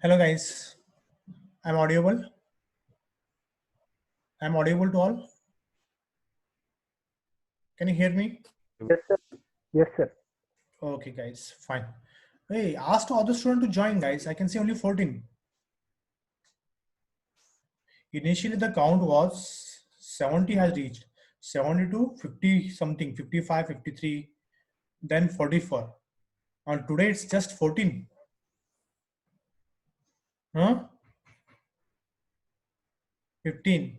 Hello guys, I'm audible. I'm audible to all. Can you hear me? Yes, sir. Yes, sir. Okay, guys, fine. Hey, ask other student to join, guys. I can see only 14. Initially, the count was 70 has reached 72, 50 something, 55, 53, then 44. And today it's just 14. Huh? 15.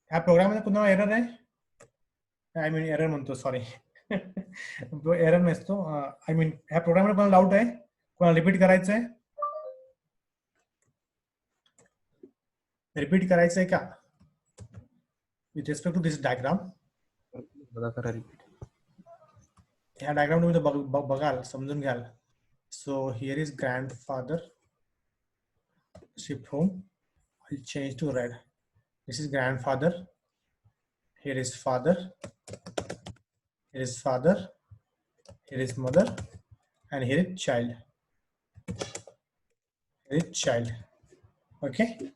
ह्या programme मध्ये पुन्हा error आहे. I mean error म्हणतो, sorry. Error नसतो. I mean ह्या programme मध्ये कोणाला doubt आहे? कोणाला रिपीट करायचं आहे? रिपीट करायचं आहे का? With respect to this diagram, ह्या डायग्राम तुम्ही बघाल, समजून घ्याल. So here is grandfather, shift home. I'll change to red. This is grandfather. Here is father. Here is father. Here is mother, and here is child. Here is child. Okay.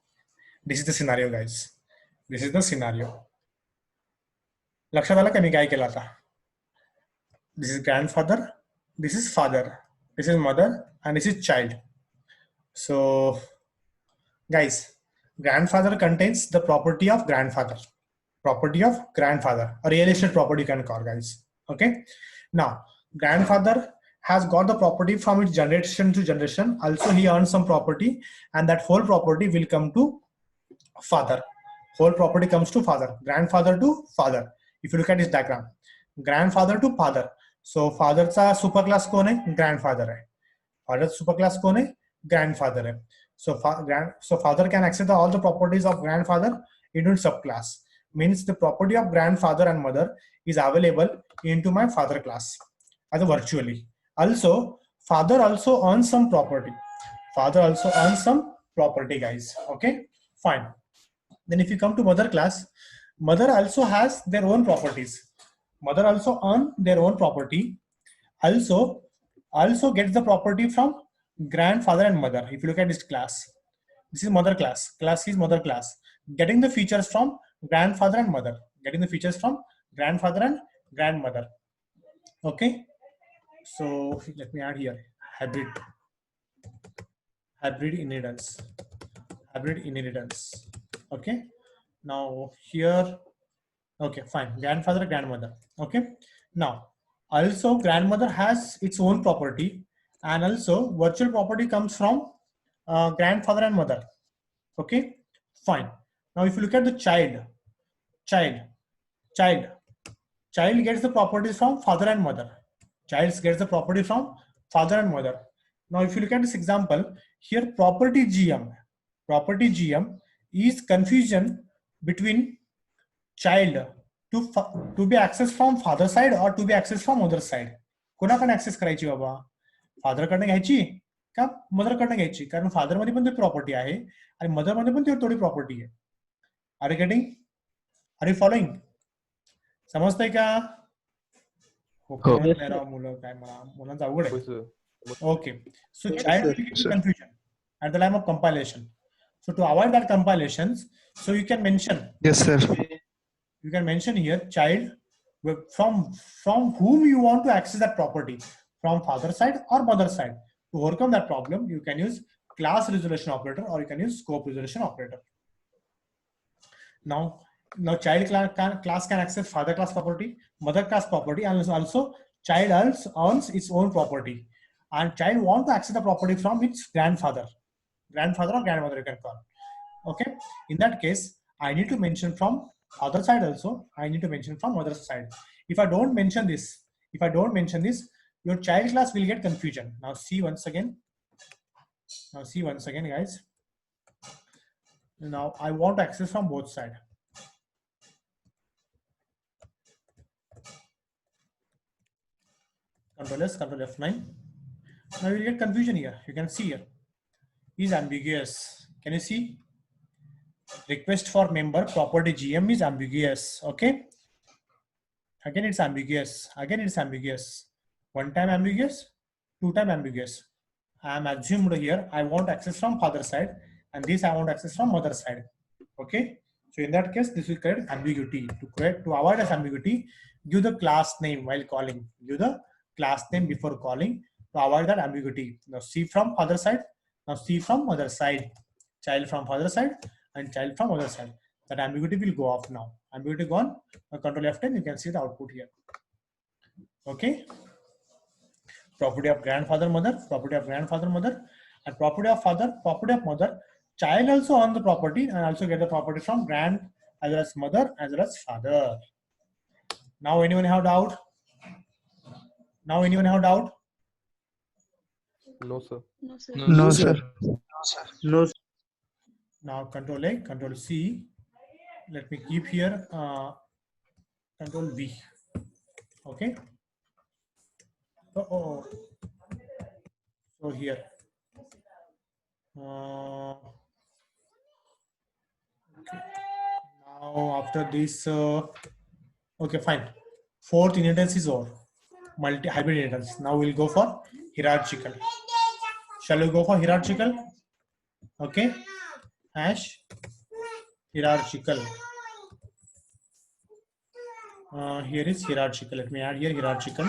This is the scenario, guys. This is the scenario. लक्षात आलं का मी काय केलं आता? This is grandfather. This is father. This is mother, and this is child. So, guys, grandfather contains the property of grandfather. Property of grandfather, a real estate property you can call, guys. Okay. Now, grandfather has got the property from its generation to generation. Also, he earns some property, and that whole property will come to father. Whole property comes to father. Grandfather to father. If you look at this diagram, grandfather to father. So, father चा super class कौन है? Grandfather है. Father super class कौन है? Grandfather है. So, father can access all the properties of grandfather into subclass. Means the property of grandfather and mother is available into my father class as a virtually. Also, father also earns some property. Father also earns some property, guys. Okay, fine. Then if you come to mother class, mother also has their own properties. Mother also earn their own property. Also gets the property from grandfather and mother. If you look at this class, this is mother class. Class is mother class. Getting the features from grandfather and mother. Getting the features from grandfather and grandmother. Okay. So let me add here hybrid. Hybrid inheritance. Hybrid inheritance. Okay. Now here, okay, fine. Grandfather, grandmother. Okay. Now, also grandmother has its own property, and also virtual property comes from grandfather and mother. Okay, fine. Now, if you look at the child gets the properties from father and mother. Child gets the property from father and mother. Now, if you look at this example, here property GM is confusion between child to be accessed from father side or to be accessed from mother side. कोणाकडे access करायची बाबा? Father कडनं घ्यायची का mother कडनं घ्यायची? कारण father मध्ये पण ती प्रॉपर्टी आहे आणि मदर मध्ये पण ती थोडी प्रॉपर्टी आहे. Are you getting? Are you following? समजतंय का? मुलं काय मला मुलांचं अवघड आहे. Okay, so child will give you confusion at the time of compilation. So to avoid that compilations, so you can mention. Yes, sir. You can mention here child from whom you want to access that property, from father side or mother side. To overcome that problem, you can use class resolution operator or you can use scope resolution operator. Now child class can access father class property, mother class property, and also child earns its own property. And child want to access the property from its grandfather or grandmother, you can call. Okay, in that case, I need to mention from other side also. I need to mention from mother side. If I don't mention this, your child class will get confusion. Now see once again, guys. Now I want to access from both sides. Control S, Control F9. Now you get confusion here. You can see here. Is ambiguous. Can you see? Request for member property GM is ambiguous. Okay. Again, it's ambiguous. Again, it's ambiguous. One time ambiguous, two time ambiguous. I am assumed here I want access from father side, and this I want access from mother side. Okay. So in that case, this will create ambiguity. To avoid this ambiguity, give the class name while calling. Give the class name before calling to avoid that ambiguity. Now C from father side. Now C from mother side. Child from father side and child from other side. That ambiguity will go off now. Ambiguity gone. Now control F10. You can see the output here. Okay. Property of grandfather, mother. Property of grandfather, mother, and property of father. Property of mother. Child also on the property and also get the property from grand as well as mother as well as father. Now anyone have doubt? Now anyone have doubt? No, sir. No, sir. No, sir. No, sir. Now control A, control C. Let me keep here control V. Okay. So here. Okay. Now after this, okay, fine. Fourth inheritance is over. Multi-hybrid inheritance. Now we'll go for hierarchical. Shall we go for hierarchical? Okay. Hash hierarchical. Here is hierarchical. Let me add here hierarchical.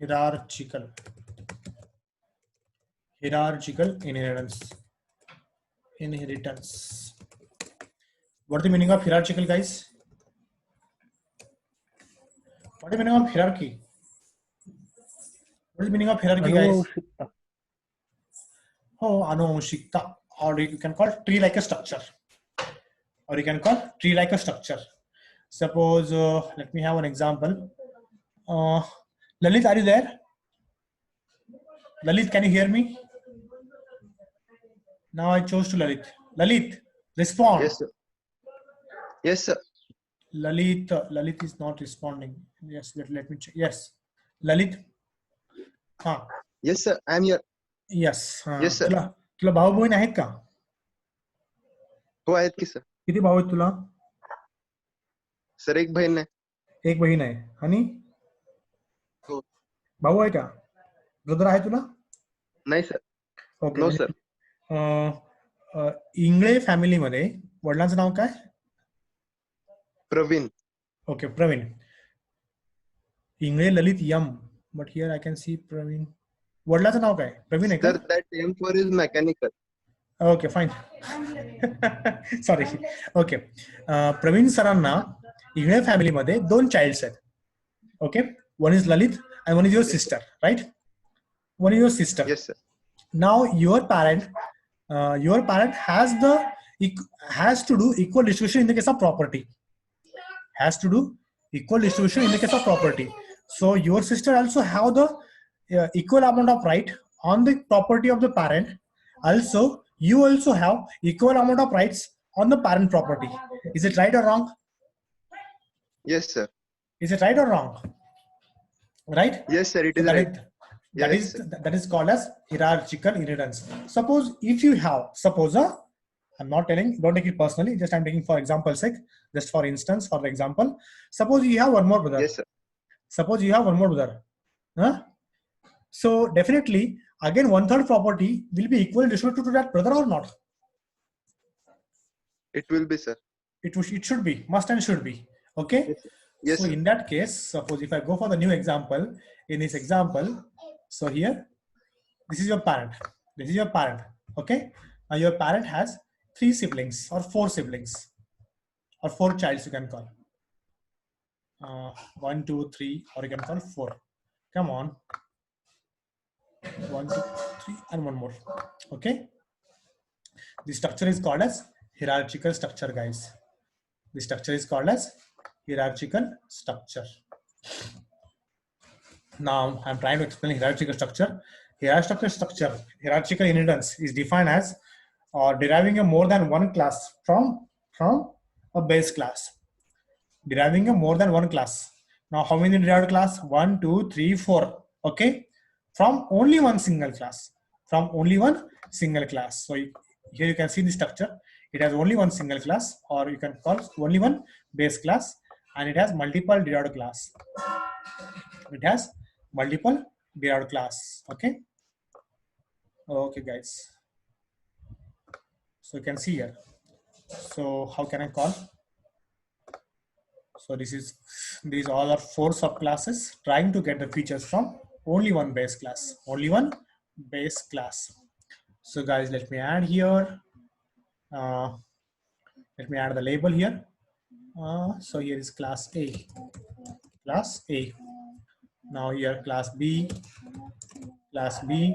Hierarchical inheritance. What is the meaning of hierarchical, guys? What is the meaning of hierarchy? What is the meaning of hierarchy, guys? Anuvanshikta. Oh, anuvanshikta. Or you can call tree like a structure. Suppose, let me have an example. Lalit, are you there? Lalit, can you hear me? Now I chose to Lalit. Lalit, respond. Yes, sir. Yes, sir. Lalit is not responding. Yes, let me check. Yes, Lalit. हाँ. Yes, sir. I am here. Yes. Yes, sir. तुला भाऊ बहीण आहेत का? हो आहेत की sir. किती भाऊ आहेत तुला? सर एक बहीण आहे. एक बहीण आहे. आणि हो. भाऊ आहे का? ब्रदर आहे तुला? नाही sir. Okay. No sir. Ingle family मध्ये वडिलांचं नाव काय? Praveen. Okay, Praveen. Ingle Lalit M, but here I can see Praveen. वडिलांचं नाव काय? प्रवीण आहे का? Sir that M for is mechanical. Okay, fine. Sorry. Okay. Praveen सरांना इंगळे फॅमिलीमध्ये 2 चाइल्ड्स आहेत. Okay, one is Lalit and one is your sister, right? One is your sister. Yes, sir. Now your parent has to do equal distribution in the case of property. Has to do equal distribution in the case of property. So your sister also have the equal amount of right on the property of the parent. Also, you also have equal amount of rights on the parent property. Is it right or wrong? Yes, sir. Is it right or wrong? Right? Yes, sir. It is right. That is called as hierarchical inheritance. Suppose if you have, I'm not telling, don't take it personally, just I'm taking for example sake, just for instance, for the example, suppose you have one more brother. Yes, sir. Suppose you have one more brother. Huh? So definitely, again, 1/3 property will be equal distributed to that brother or not? It will be, sir. It should be, must and should be. Okay? Yes, so sir. in that case, suppose if I go for the new example, in this example, so here, this is your parent. Okay? Now your parent has 3 siblings or 4 siblings or 4 childs, you can call. 1, 2, 3, or you can call 4. Come on. 1, 2, 3, and one more. Okay? The structure is called as hierarchical structure, guys. The structure is called as hierarchical structure. Now I'm trying to explain hierarchical structure. Hierarchical inheritance is defined as deriving a more than one class from a base class. Deriving a more than one class. Now how many derived class? 1, 2, 3, 4. Okay. from only one single class. From only one single class. So here you can see the structure. It has only one single class, or you can call only one base class, and it has multiple derived class. It has multiple derived class. Okay. Okay, guys. So you can see here. So how can I call? So these all are 4 subclasses trying to get the features from only one base class. Only one base class. So guys, let me add here. Let me add the label here. So here is class A. Class A. Now here class B, class B,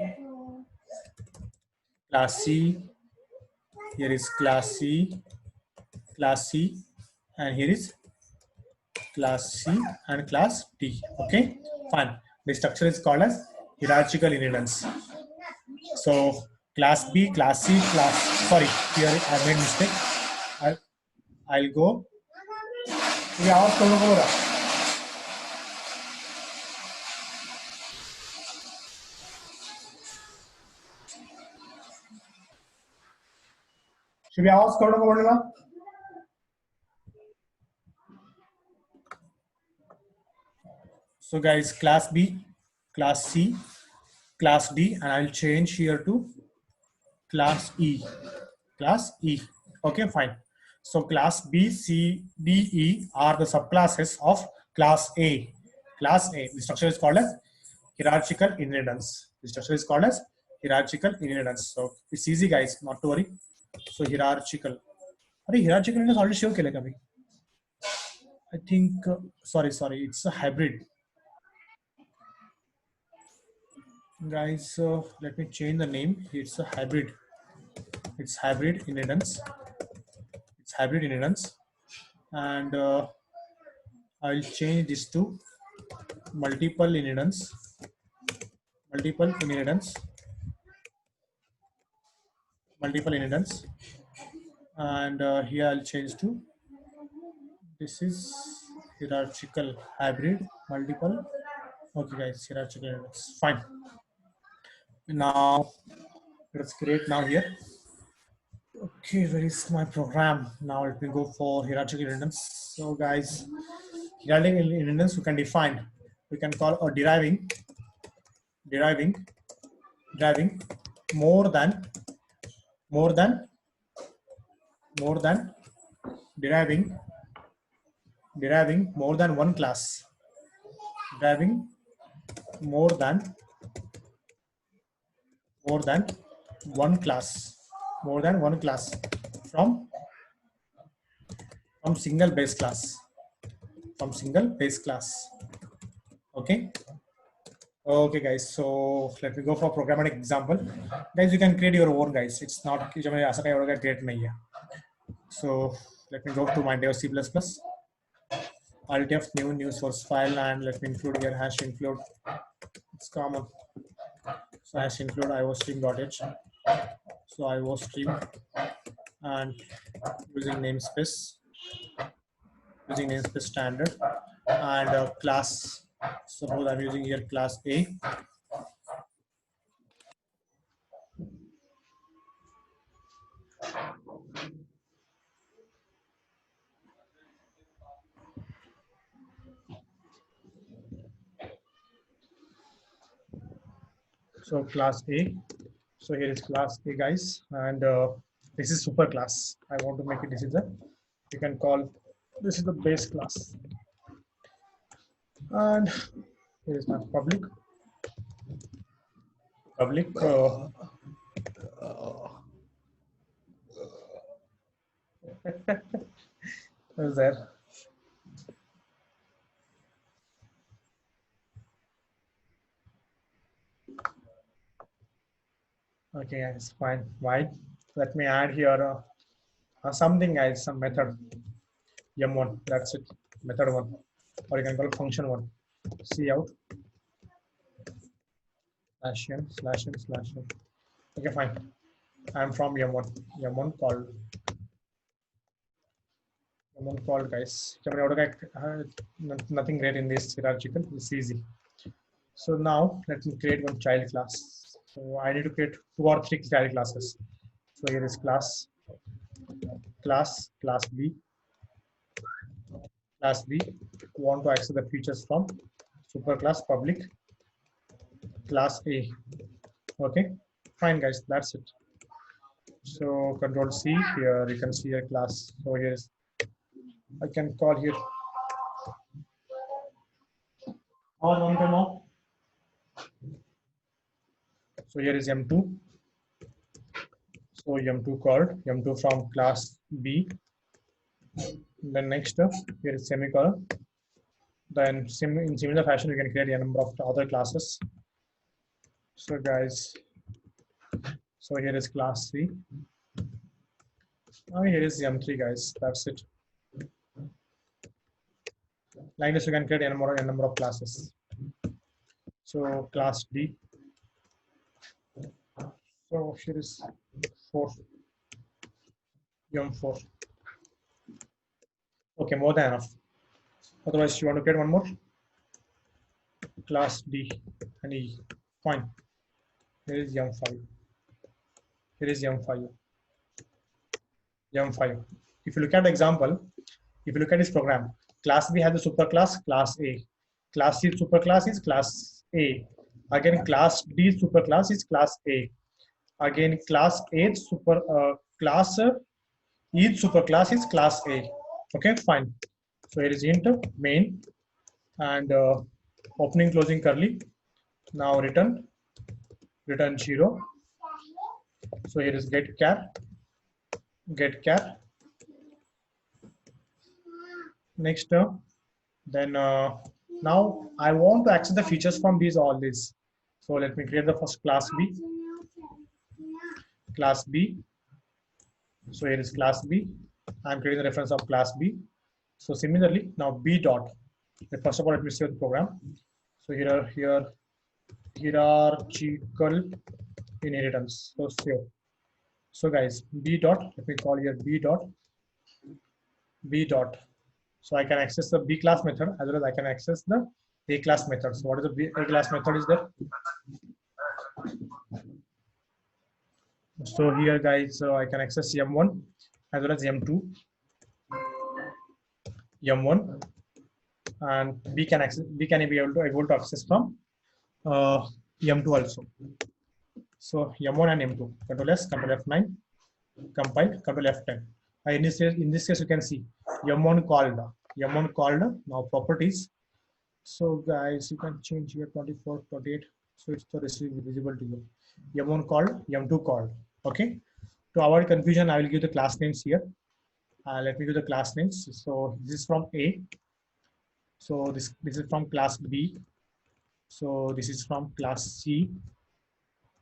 class C. Here is class C, class C, and here is class C and class D. Okay, fine. The structure is called as hierarchical inheritance. So class B, class C, class. Sorry, here I made mistake. I'll go. ये आवाज कौन हो रहा? शिवी आवाज कौन को बोलेगा? So guys, class B, class C, class D, and I'll change here to class E. Class E. Okay, fine. So class B, C, D, E are the subclasses of class A. Class A. The structure is called as hierarchical inheritance. The structure is called as hierarchical inheritance. So it's easy, guys, not to worry. So hierarchical. Hierarchical inheritance already show kele kabhi. I think sorry, it's a hybrid. Guys, let me change the name. It's a hybrid. It's hybrid inheritance. It's hybrid inheritance, and I'll change this to multiple inheritance. Multiple inheritance. Multiple inheritance, and here I'll change to. This is hierarchical hybrid multiple. Okay, guys, hierarchical inheritance. Fine. Now let's create now here. Okay, where is my program? Now let me go for hierarchical inheritance. So guys, hierarchical inheritance we can define. We can call a deriving more than deriving more than one class. Deriving more than one class. More than one class from single base class. From single base class. Okay. Okay, guys. So let me go for programmatic example. Guys, you can create your own, guys. It's not create. So let me go to my dev C++. Alt F new source file, and let me include here hash include. It's common. So hash include iostream.h. So iostream, and using namespace standard, and class. Suppose I'm using here class A. So class A. So here is class A, guys, and this is super class. I want to make it. This is the, you can call this is the base class, and here is my public. Is there? Okay, guys, fine. Why? Let me add here something, guys, some method. M1, that's it. Method 1, or you can call it function 1. Cout /n/n/n. Okay, fine. I'm from M1. M1 called, guys. Nothing great in this hierarchical. It's easy. So now let me create one child class. So I need to create 2 or 3 child classes. So here is class B. Class B want to access the features from superclass public class A. Okay, fine guys, that's it. So control C, here you can see a class. So here is, I can call here. All one time off. So here is M2. So M2 called, M2 from class B. Then next here is semicolon. Then in similar fashion, we can create a number of other classes. So guys, so here is class C. Now here is M3 guys, that's it. Like this, you can create a number of classes. So class D. So here is 4, M4. Okay, more than enough. Otherwise, you want to create one more? Class D and E. Fine. Here is M5. Here is M5. M5. If you look at the example, if you look at this program, class B has the superclass class A. Class C superclass is class A. Again, class D superclass is class A. Again, class A class E superclass is class A. Okay, fine. So here is int main and opening closing curly. Now return 0. So here is get char. Next then now I want to access the features from all these. So let me create the first class B. So here is class B. I'm creating the reference of class B. So similarly, now B dot. First of all, let me save the program. So hierarchical inheritance. So save. So guys, B dot. Let me call here B dot. So I can access the B class method as well as I can access the A class method. So what is the A class method is there? So here guys, I can access M1 as well as M2. M1 and B can be able to access from M2 also. So M1 and M2. Control S, Control F9, compile, Control F10. In this case, you can see M1 called. Now properties. So guys, you can change here 24, 28. So it's visible to you. M1 called, M2 called. Okay. To avoid confusion, I will give the class names here. Let me give the class names. So this is from A. So this is from class B. So this is from class C.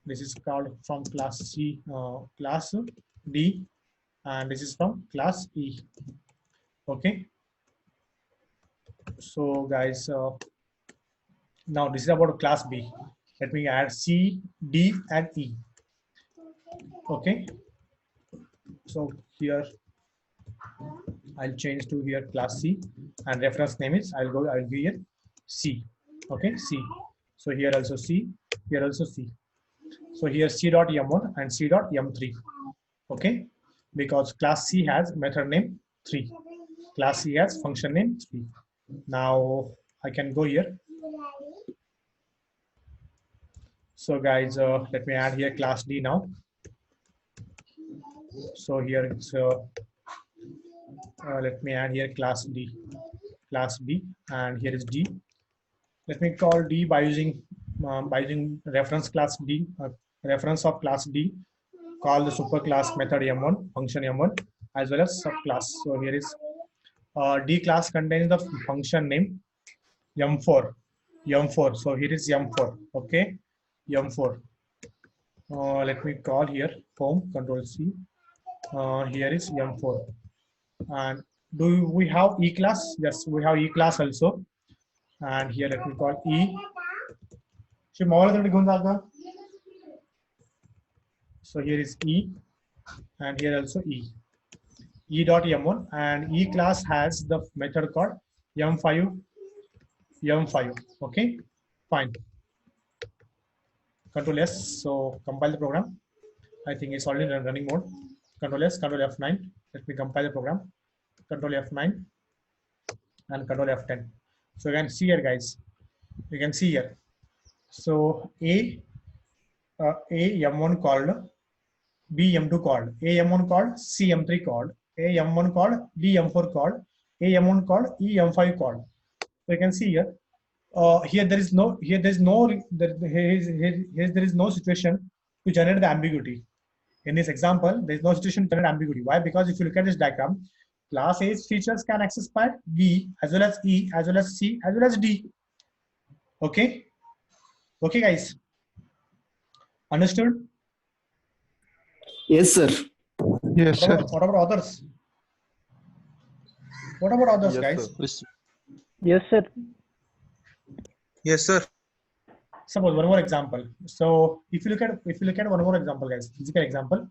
This is called from class C, class D, and this is from class E. Okay. So guys, now this is about class B. Let me add C, D, and E. Okay. So here I'll change to here class C, and reference name is I'll give here C. Okay, C. So here also C, here also C. So here C dot M1 and C dot M3. Okay, because class C has method name 3. Class C has function name 3. Now I can go here. So guys, let me add here class D now. So here it's let me add here class D, and here is D. Let me call D by using reference class D, reference of class D. Call the superclass method M1, function M1, as well as subclass. So here is D class contains the function name M4. So here is M4. Okay, M4. Let me call here home, Control C. Here is M4. And do we have E class? Yes, we have E class also. And here let me call E. So here is E, and here also E. E dot M1, and E class has the method called M5. Okay, fine. Control S. So compile the program. I think it's already in running mode. Control S, Control F9. Let me compile the program. Control F9 and Control F10. So you can see here, guys. You can see here. So A M1 called, B M2 called, A M1 called, C M3 called, A M1 called, B M4 called, A M1 called, E M5 called. So you can see here. Here there is no situation to generate the ambiguity. In this example, there is no situation to generate ambiguity. Why? Because if you look at this diagram, class A's features can access by B as well as E as well as C as well as D. Okay. Okay, guys. Understood? Yes, sir. Yes, sir. What about others? What about others, Yes, guys? sir. Yes, sir. Yes, sir. Suppose one more example. So if you look at one more example, guys, physical example.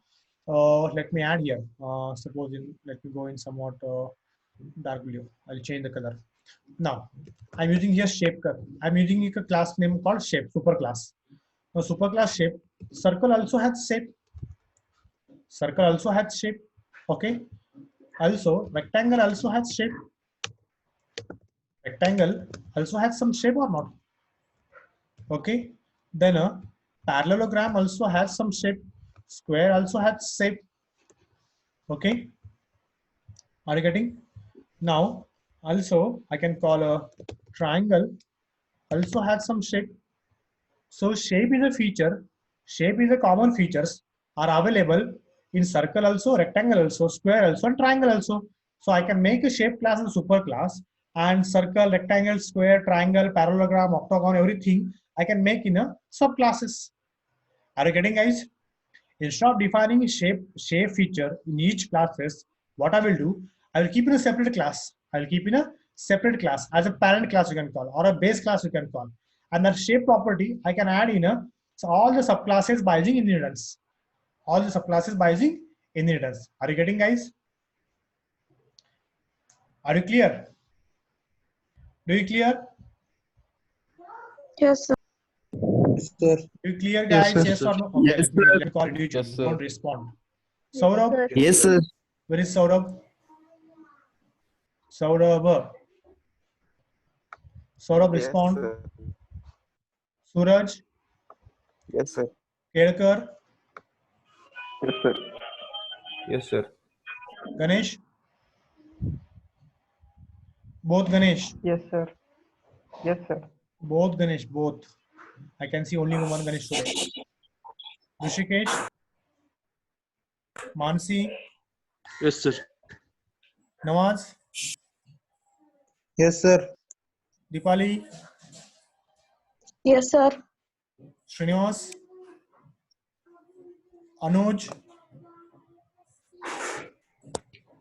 Let me add here. Let me go in somewhat dark blue. I'll change the color. Now I'm using here shape. I'm using a class name called shape superclass. Now superclass shape circle also has shape. Circle also has shape. Okay. Also rectangle also has shape. Rectangle also has some shape or not? Okay. Then a parallelogram also has some shape. Square also has shape. Okay. Are you getting? Now also I can call a triangle also has some shape. So shape is a feature. Shape is a common features are available in circle also, rectangle also, square also, and triangle also. So I can make a shape class and super class, and circle, rectangle, square, triangle, parallelogram, octagon, everything I can make in a subclasses. Are you getting, guys? Instead of defining a shape feature in each classes, what I will do, I will keep in a separate class. I will keep in a separate class as a parent class you can call, or a base class you can call. And that shape property I can add in so all the subclasses by using inheritance. All the subclasses by using inheritance. Are you getting, guys? Are you clear? Do you clear? Yes, sir. Sir. Do you clear, Yes, guys? sir. Yes or no? Okay, Yes, let me call individual. Yes, sir. Don't respond. Saurabh, Yes, sir. where is Saurabh? Saurabh. Saurabh, Yes, respond. sir. Suraj, Yes, sir. Kelkar, Yes, sir. Yes, sir. Ganesh. Both Ganesh. Yes, sir. Yes, sir. Both Ganesh. Both. I can see only one Ganesh today. Rishikesh, Mansi, Yes, sir. Nawaz, Yes, sir. Dipali, Yes, sir. Srinivas, Anuj.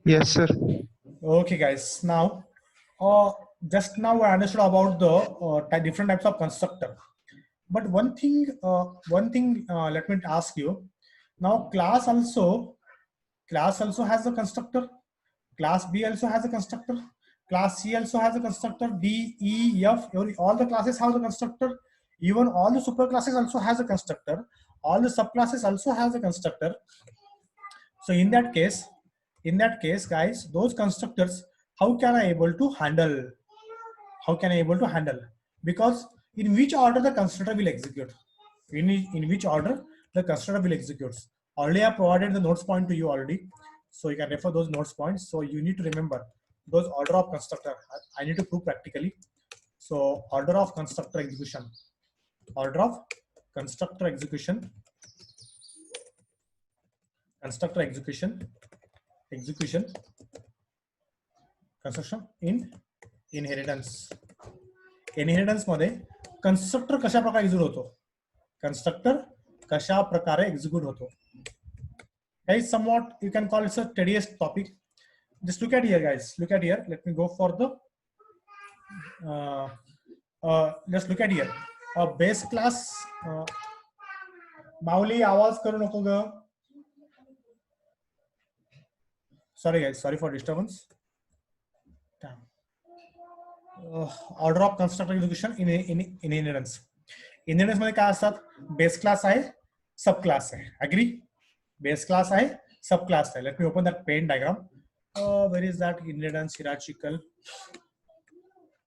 Yes, sir. Okay, guys. Now, just now I understood about the different types of constructor. But one thing, let me ask you. Now, class also has a constructor. Class B also has a constructor. Class C also has a constructor. D, E, F, all the classes have a constructor. Even all the superclasses also has a constructor. All the subclasses also has a constructor. So in that case, guys, those constructors, how can I able to handle? How can I able to handle? Because in which order the constructor will execute? In which order the constructor will execute? Already I provided the notes point to you already, so you can refer those notes points. So you need to remember those order of constructor. I need to prove practically. So order of constructor execution. Order of constructor execution. Constructor execution. Execution. Construction in inheritance. Inheritance मध्ये constructor कशा प्रकारे execute होतो? Constructor कशा प्रकारे execute होतो? Guys, somewhat you can call it a tedious topic. Just look at here, guys. Look at here. Let me go for the just look at here. Base class. माऊली आवाज करू नको ग. Sorry, guys. Sorry for disturbance. Order of constructor execution in inheritance. Inheritance मध्ये काय असतात? Base class आहे, sub class आहे. Agree? Base class आहे, सब क्लास आहे. Let me open that pen diagram. Where is that inheritance hierarchical?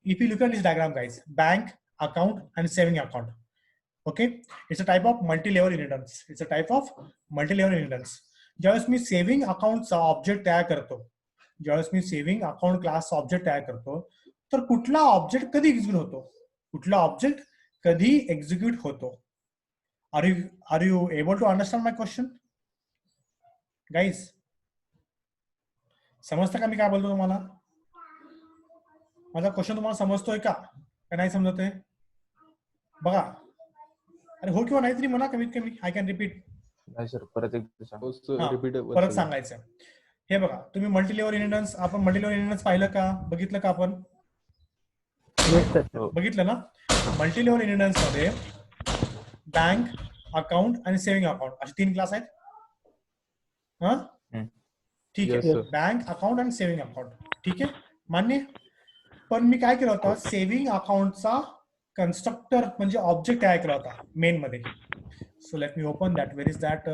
If you look at this diagram, guys, bank, account, and saving account. Okay, it's a type of multi-level inheritance. It's a type of multi-level inheritance. ज्यावेळेस मी saving अकाउंटचा object तयार करतो, ज्यावेळेस मी saving account क्लासचा object तयार करतो, तर कुठला object कधी एक्झिक्यूट होतो? कुठला ऑब्जेक्ट कधी एक्झिक्यूट होतो? Are you able to understand my question guys? समजतं का मी काय बोलतो तुम्हाला? माझा क्वेश्चन तुम्हाला समजतोय का नाही समजत आहे? बघा, अरे हो किंवा नाही तरी म्हणा कमीत कमी. I can repeat. नाही सर, परत परत सांगायचं. हे बघा, तुम्ही मल्टीलेव्हल इनहेरिटन्स, आपण मल्टीलेव्हल इनहेरिटन्स पाहिलं का? बघितलं का आपण? बघितलं ना? मल्टीलेव्हल इनहेरिटन्स मध्ये बँक, अकाउंट आणि सेव्हिंग अकाउंट असे 3 क्लास आहेत. हा, ठीक आहे. बँक, अकाउंट आणि सेव्हिंग अकाउंट. ठीक आहे, मान्य? पण मी काय केलं होतं, सेव्हिंग अकाउंटचा कन्स्ट्रक्टर म्हणजे ऑब्जेक्ट तयार केला होता मेन मध्ये. So let me open that. Where is that?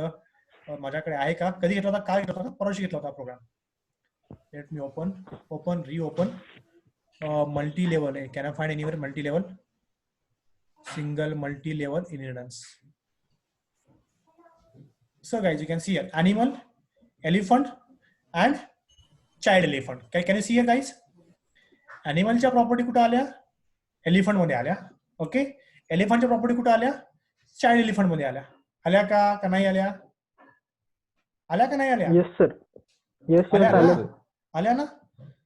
माझ्याकडे आहे का? कधी घेतला होता? काय घेतला होता? परवाशी घेतला होता program. Let me open reopen. Multi level आहे. Can I find anywhere multi level? Single multi level inheritance. So guys, you can see here animal, elephant and child elephant. Can you see here guys? Animalच्या property कुठे आल्या? Elephant मध्ये आल्या. Okay, एलिफंटच्या property कुठे आल्या? Child elephant मध्ये आल्या. आल्या का नाही आल्या? आल्या का नाही आल्या? Yes sir. येस सर, आल्या ना?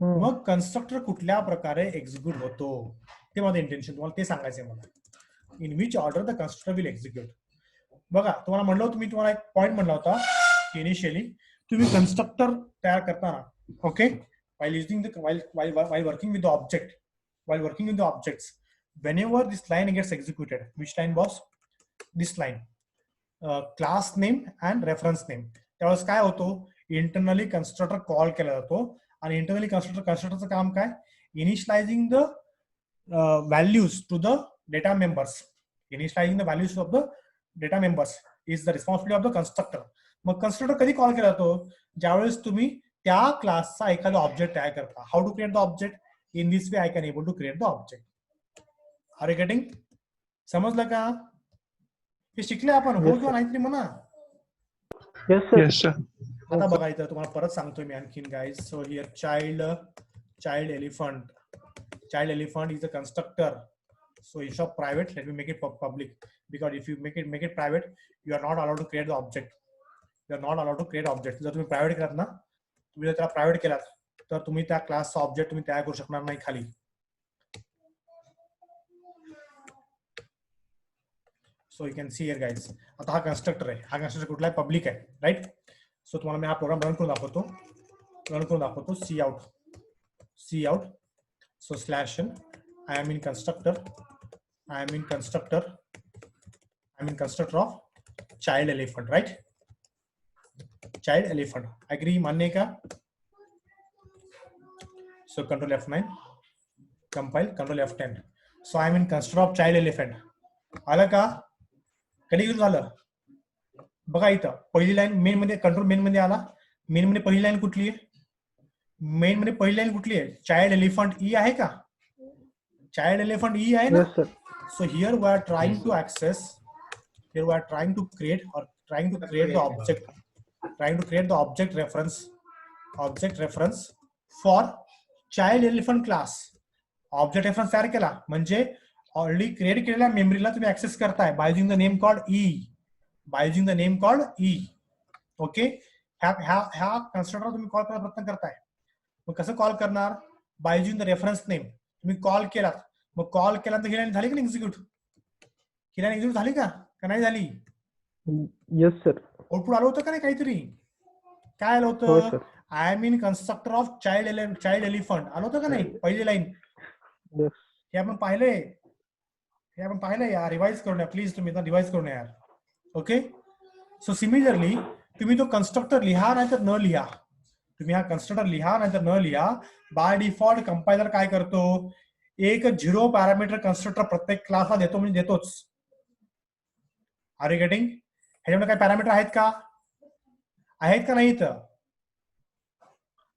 मग कन्स्ट्रक्टर कुठल्या प्रकारे एक्झिक्यूट होतो ते माझं इंटेन्शन, तुम्हाला ते सांगायचंय मला. In which order the constructor will execute. बघा, तुम्हाला म्हणलं होतं मी, तुम्हाला एक पॉईंट म्हणला होता की इनिशियली तुम्ही कन्स्ट्रक्टर तयार करताना, okay, while using the while working with the object, while working with the objects, whenever this line gets executed, which line boss? This line, class name and reference name. त्यावेळेस काय होतो, internally constructor call केला जातो. आणि internally कन्स्ट्रक्टरचं काम काय? Initializing the values to the data members. Initializing the values of the data members is the responsibility of the constructor. मग कन्स्ट्रक्टर कधी कॉल केला जातो? ज्यावेळेस तुम्ही त्या क्लासचा एखादा ऑब्जेक्ट तयार करता. How to create the object? In this way I can able to create the object. Are you getting? समजलं का? हे शिकले आपण, हो किंवा नाहीतरी म्हणा. Yes sir. आता बघा, इथं तुम्हाला परत सांगतोय मी आणखीन guys. So here child elephant is a constructor. So instead of private, let me make it public, because if you make it private, you are not allowed to create the object. You are not allowed to create object. जर तुम्ही private केलात ना, तुम्ही जर त्याला private केलात तर तुम्ही त्या क्लासचा ऑब्जेक्ट तुम्ही तयार करू शकणार नाही खाली. So you can see here guys. आता हा कन्स्ट्रक्टर आहे. हा कन्स्ट्रक्टर कुठला आहे? पब्लिक आहे, राईट? सो तुम्हाला मी हा प्रोग्राम रन करून दाखवतो. Cout. So slash n. I am in constructor of child elephant, right? Child elephant. Agree? मान्य का? So control F9. Compile. Control F10. So I am in constructor of child elephant. आलं का? कधी use झालं? बघा इथं पहिली line main मध्ये, कंट्रोल मेन मध्ये आला. मेन मध्ये पहिली लाईन कुठली आहे? मेन मध्ये पहिली लाईन कुठली आहे? चाइल्ड एलिफंट ई आहे का? चाइल्ड एलिफंट ई आहे ना? So here we are trying to access, here we are trying to create the object, the object reference for child elephant class. Object reference तयार केला म्हणजे ऑलरेडी क्रिएट केलेल्या मेमरीला तुम्ही ऍक्सेस करताय by using the name called E. Okay, ह्या constructor तुम्ही call करायचा प्रयत्न करताय. मग कसं कॉल करणार? By using the reference name. तुम्ही कॉल केलात, मग कॉल केल्यानंतर ही लाईन झाली का एक्झिक्यूट? ही लाईन एक्झिक्यूट झाली का नाही झाली? Yes sir. आउटपुट आलं होतं का नाही? काहीतरी काय आलं होतं? I am in constructor of child elephant आलं होतं का नाही? पहिली लाईन. हे आपण पाहिलंय यार. रिवाइज करून या प्लीज, तुम्ही रिवाइज करून यार. ओके, सो सिमिलरली तुम्ही तो कन्स्ट्रक्टर लिहा नाहीतर न लिहा. तुम्ही हा कन्स्ट्रक्टर लिहा नाहीतर न लिहा, बाय डिफॉल्ट कंपायलर काय करतो? एक 0 पॅरामीटर कन्स्ट्रक्टर प्रत्येक क्लासला देतो, म्हणजे देतोच. Are you getting? ह्याच्यामध्ये काही पॅरामीटर आहेत का? आहेत का नाहीत?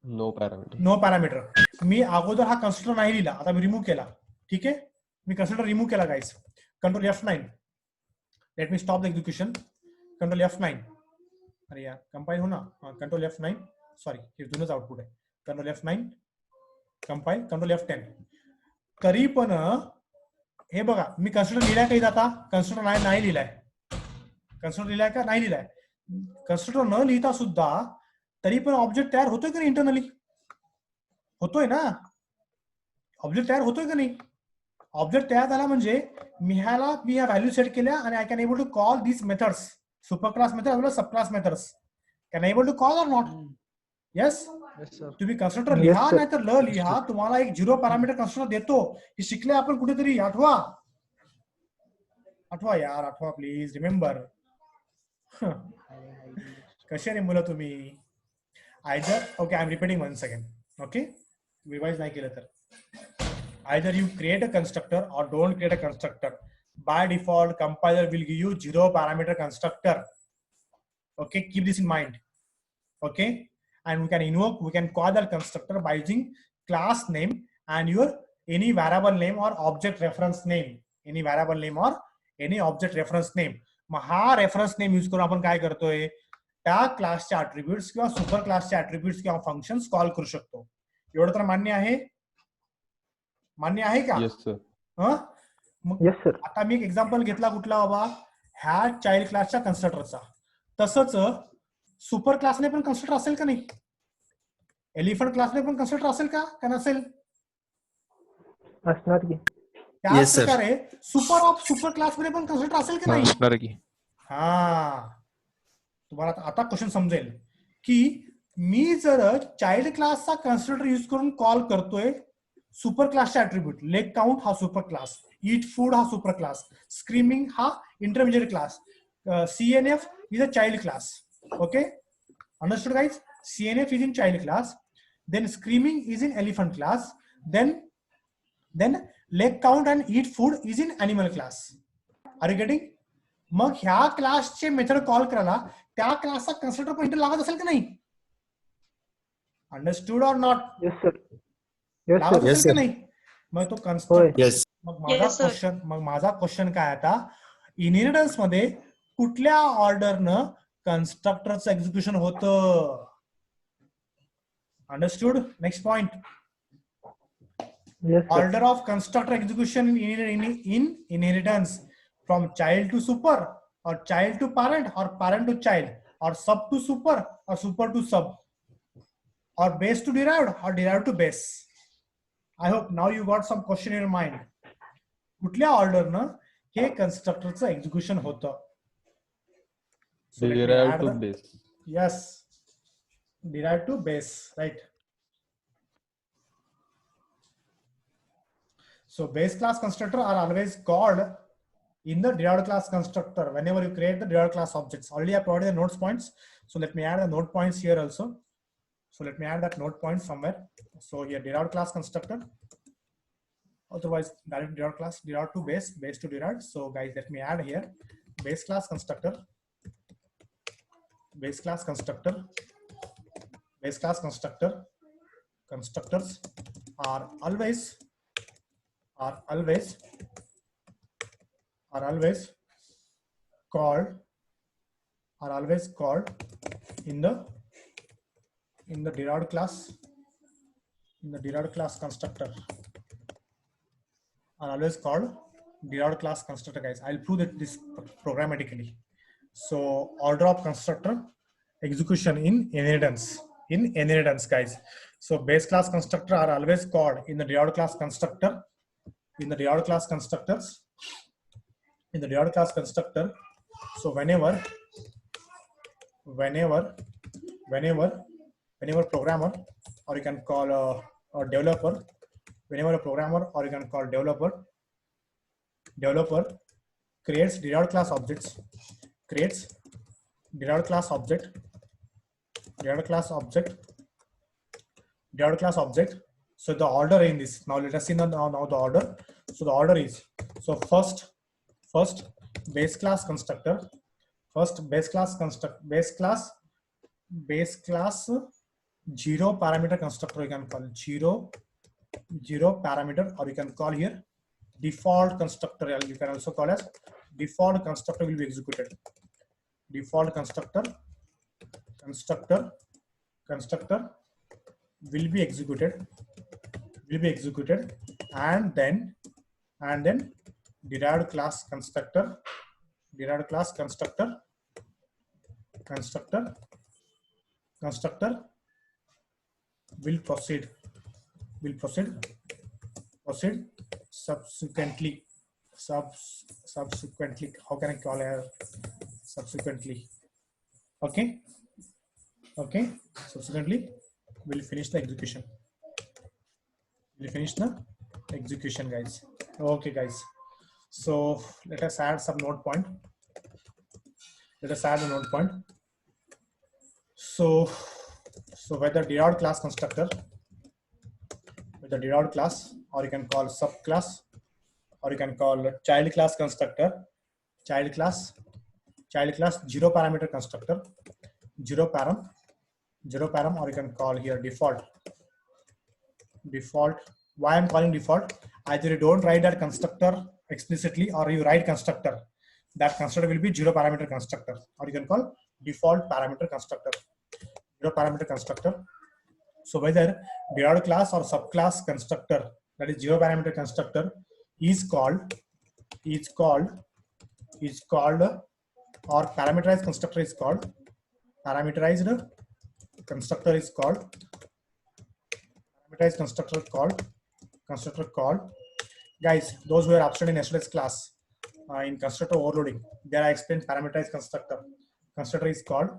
No parameter. No parameter. मी अगोदर हा कन्स्ट्रक्टर नाही लिहिला, आता मी रिमूव्ह केला. ठीक आहे, मी कन्स्ट्रक्टर रिमूव्ह केला guys. Control F9. Let me stop the execution. Control F9. अरे यार कंपाईल हो ना. Control F9. सॉरी, हे जुनच आउटपुट आहे. Control F9 compile. Control F10. तरी पण हे बघा, मी कन्स्ट्रक्टर लिहिलाय काही आता? कन्स्ट्रक्टर नाही लिहिलाय. कन्स्ट्रक्टर लिहिलाय का? नाही लिहिलाय. कन्स्ट्रक्टर न लिहिता सुद्धा तरी पण ऑब्जेक्ट तयार होतोय का नाही? इंटरनली होतोय ना. ऑब्जेक्ट तयार होतोय का नाही? ऑब्जेक्ट तयार झाला म्हणजे मी ह्या व्हॅल्यू सेट केल्या आणि I can able to call this methods, super class method sub class methods. Can able to call or not? Yes. तुम्ही कन्स्ट्रक्टर लिहा नाही तर ल लिहा, तुम्हाला एक 0 पॅरामीटर कन्स्ट्रक्टर देतो. हे शिकले आपण कुठेतरी. आठवा यार, आठवा प्लीज. रिमेंबर. कसे रे मुलं तुम्ही? Either okay, I am repeating once again. Okay, revise नाही केलं तर either you create a constructor or don't create a constructor. By default, compiler will give you 0 parameter constructor. Okay, keep this in mind. Okay, and we can call that constructor by using class name and your any variable name or object reference name. Any variable name or any object reference name. मग हा reference name use करून आपण काय करतोय? त्या क्लासचे attributes किंवा super क्लासचे attributes किंवा फंक्शन्स कॉल करू शकतो. एवढं तर मान्य आहे? मान्य आहे का? Yes sir. Yes sir. आता मी एक एक्झाम्पल घेतला कुठला बाबा? ह्या चाइल्ड क्लासच्या कन्स्ट्रक्टरचा. तसंच सुपर क्लासने पण कन्स्ट्रक्टर असेल का नाही? एलिफंट क्लासने पण कन्स्ट्रक्टर असेल का नसेल? असणार की. त्याच प्रकारे सुपर क्लासमध्ये पण कन्स्ट्रक्टर असेल का नाही? हा, तुम्हाला आता क्वेश्चन समजेल की मी जर चाइल्ड क्लासचा कन्स्ट्रक्टर यूज करून कॉल करतोय सुपर क्लासचे अट्रिब्यूट. लेग काउंट हा सुपर क्लास, ईट फूड हा सुपर क्लास, स्क्रीमिंग हा intermediate class, CNF is a child class. Okay, understood guys? CNF is in child class, then screaming is in elephant class, then leg count and eat food is in animal class. Are you getting? मग ह्या क्लासचे method call करायला त्या क्लासचा constructor pointer लागत असेल की नाही? Understood or not? Yes sir. लागत असेल की नाही? मग तो कन्स्ट्रक्टर. मग माझा क्वेश्चन काय आता? इनहेरिटन्स मध्ये कुठल्या ऑर्डरनं कन्स्ट्रक्टरचं एक्झिक्युशन होतं? Understood? Next point. Order of constructor execution in inheritance from child to super or child to parent or parent to child or sub to super or super to sub or base to derived or derived to base. I hope now you got some question in your mind. कुठल्या ऑर्डरनं हे कन्स्ट्रक्टरचं execution होतं? Derived to base. Yes, derived to base, right? So base class constructor are always called in the derived class constructor whenever you create the derived class objects. Already I provided the notes points. So let me add the note points here also. So let me add that note point somewhere. So here derived class constructor. Otherwise direct derived class, derived to base, base to derived. So guys, let me add here base class constructor, base class constructor, base class constructor. Constructors are always called in the derived class constructor are always called derived class constructor, guys. I'll prove that this programmatically. So order of constructor execution in inheritance, guys. So base class constructor are always called in the derived class constructor, in the derived class constructors, in the derived class constructor. So whenever programmer, or you can call a developer, whenever a programmer or you can call developer creates derived class objects, creates derived class object. So the order in this, now let us see now the order. So the order is, so first base class constructor. First base class zero parameter constructor you can call zero parameter, or you can call here default constructor. You can also call as default constructor will be executed. Default constructor will be executed, and then derived class constructor will proceed subsequently. How can I call it? Subsequently. Okay. Subsequently, we'll finish the execution. Guys. Okay, guys. So let us add some node point. So with the derived class constructor, or you can call subclass, or you can call child class constructor, child class zero parameter constructor, zero param, or you can call here default. Why I'm calling default? Either you don't write that constructor explicitly, or you write constructor. That constructor will be zero parameter constructor, or you can call default parameter constructor. Zero parameter constructor. So whether derived class or subclass constructor, that is zero parameter constructor, is called, or parameterized constructor is called, parameterized constructor called, guys, those who are absent in yesterday's class in constructor overloading, there I explained parameterized constructor. Constructor is called,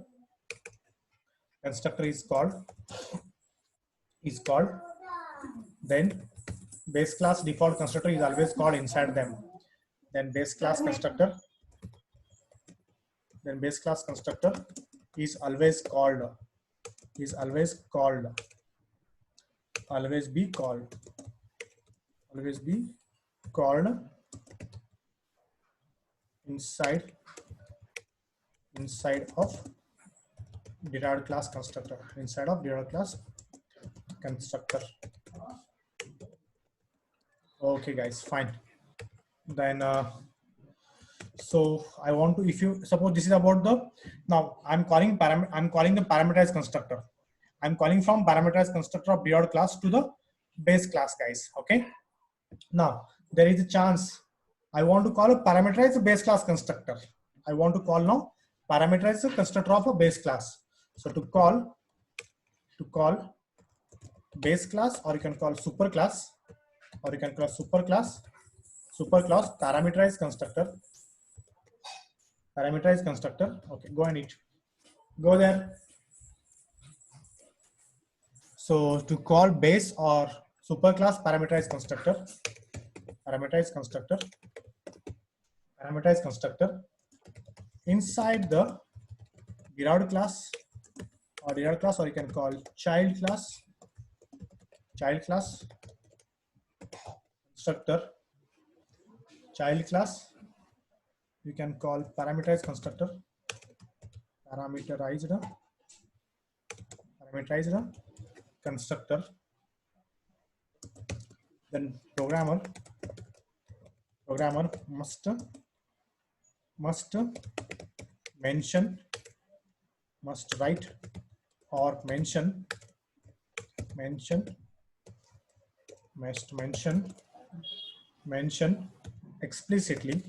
then base class default constructor is always called inside them. Then base class constructor is always be called inside of derived class constructor. Okay, guys, fine. Then so I want to, if you suppose this is about the, now I'm calling the parameterized constructor. I'm calling from parameterized constructor of derived class to the base class, guys. Okay. Now there is a chance I want to call a parameterized base class constructor. I want to call now parameterized constructor of a base class. So to call base class, or you can call super class, parameterized constructor. Okay, go and eat. Go there. So to call base or superclass parameterized constructor inside the derived class, or you can call child class constructor, you can call parameterized constructor, parameterized constructor. Then programmer must write or mention explicitly